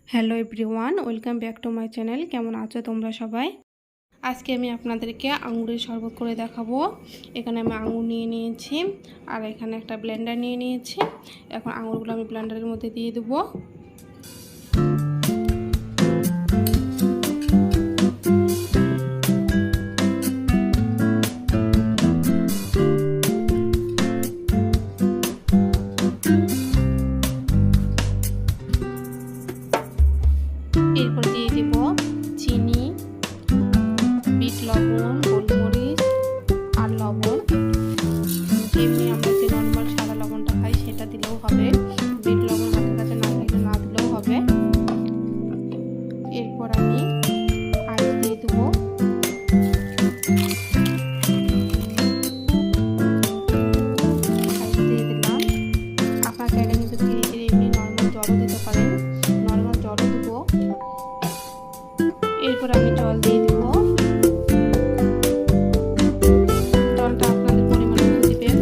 Hello everyone, welcome back to my channel. কেমন আছো তোমরা সবাই? আজকে আমি আপনাদেরকে আঙুরের শরবত করে দেখাবো। এখানে আমি আঙুর নিয়ে নিয়েছি আর এখানে একটা ব্লেন্ডার নিয়ে নিয়েছি। এখন আঙুরগুলো আমি ব্লেন্ডারের মধ্যে দিয়ে দেবো। এরপর দিয়ে দেব চিনি, বিট লবণ, গোলমরিচ আর লবণ। এমনি আমরা যে নর্মাল সাদা লবণটা খাই সেটা দিলেও হবে, বিট লবণ হাতের কাছে না থাকলে না দিলেও হবে। এরপর আমি আইস দিয়ে দেবো। আইস দিয়ে দিলাম। আপনার চাইলে কিন্তু ধীরে ধীরে এমনি নর্মাল জলও দিতে পারেন, নর্মাল জলও দেবো। এরপর আমি জল দিয়ে দেবো। জলটা আপনাদের পরিমাণ মতো দিবেন।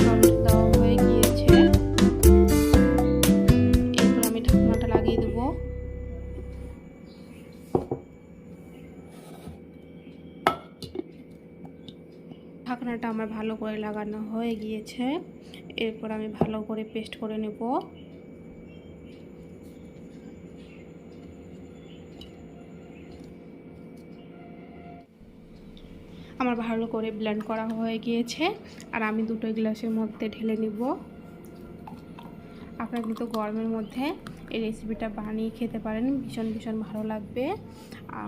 জল দেওয়া হয়ে গিয়েছে। এরপর আমি ঢাকনাটা লাগিয়ে দেবো। ঢাকনাটা আমার ভালো করে লাগানো হয়ে গিয়েছে। এরপর আমি ভালো করে পেস্ট করে নেব। আমার ভালো করে ব্লেন্ড করা হয়ে গিয়েছে আর আমি দুটো গ্লাসের মধ্যে ঢেলে নিব। আপনারা কিন্তু গরমের মধ্যে এই রেসিপিটা বানিয়ে খেতে পারেন, ভীষণ ভীষণ ভালো লাগবে।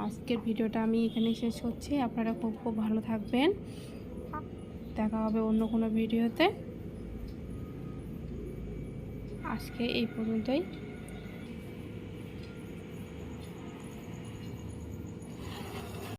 আজকের ভিডিওটা আমি এখানে শেষ করছি। আপনারা খুব খুব ভালো থাকবেন। দেখা হবে অন্য কোনো ভিডিওতে। আজকে এই পর্যন্তই।